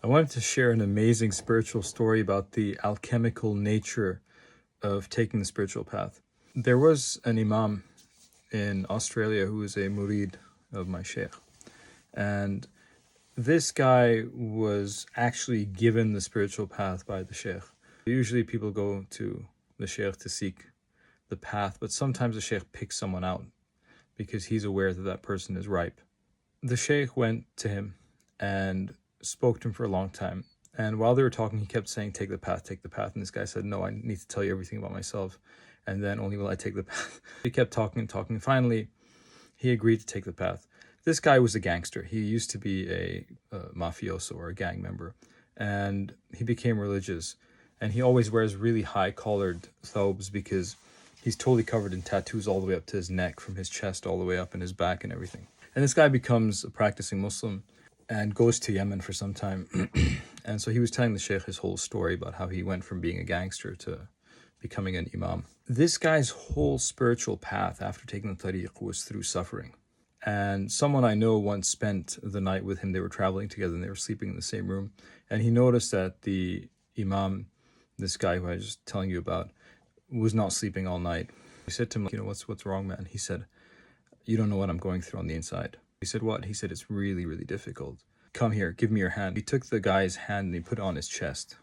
I wanted to share an amazing spiritual story about the alchemical nature of taking the spiritual path. There was an Imam in Australia who was a murid of my sheikh. And this guy was actually given the spiritual path by the sheikh. Usually people go to the sheikh to seek the path, but sometimes the sheikh picks someone out because he's aware that that person is ripe. The sheikh went to him and spoke to him for a long time. And while they were talking, he kept saying, take the path, take the path. And this guy said, no, I need to tell you everything about myself. And then only will I take the path. He kept talking and talking. Finally, he agreed to take the path. This guy was a gangster. He used to be a mafioso or a gang member. And he became religious. And he always wears really high-collared thobes because he's totally covered in tattoos all the way up to his neck, from his chest all the way up and his back and everything. And this guy becomes a practicing Muslim and goes to Yemen for some time. And so he was telling the sheikh his whole story about how he went from being a gangster to becoming an imam. This guy's whole spiritual path after taking the tariq was through suffering. And someone I know once spent the night with him. They were traveling together and they were sleeping in the same room. And he noticed that the imam, this guy who I was just telling you about, was not sleeping all night. He said to him, what's wrong, man? He said, you don't know what I'm going through on the inside. He said, what? He said, it's really, really difficult. Come here, give me your hand. He took the guy's hand and he put it on his chest.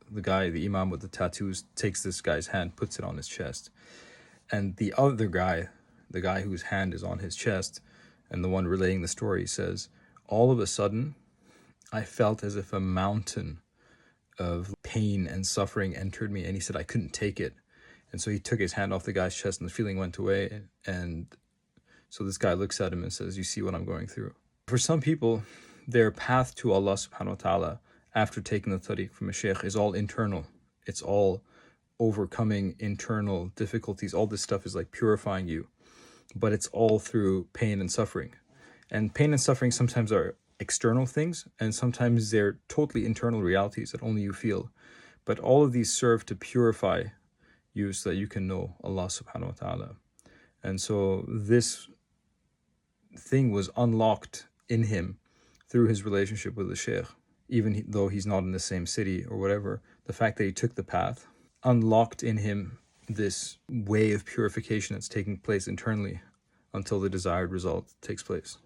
The imam with the tattoos, takes this guy's hand, puts it on his chest. And the other guy, the guy whose hand is on his chest, and the one relaying the story, says, all of a sudden, I felt as if a mountain of pain and suffering entered me. And he said, I couldn't take it. And so he took his hand off the guy's chest and the feeling went away. And so this guy looks at him and says, you see what I'm going through. For some people, their path to Allah subhanahu wa ta'ala after taking the tariq from a sheikh is all internal. It's all overcoming internal difficulties. All this stuff is like purifying you. But it's all through pain and suffering. And pain and suffering sometimes are external things, and sometimes they're totally internal realities that only you feel. But all of these serve to purify you so that you can know Allah subhanahu wa ta'ala. And so this thing was unlocked in him through his relationship with the sheikh. Even though he's not in the same city or whatever, the fact that he took the path unlocked in him this way of purification that's taking place internally until the desired result takes place.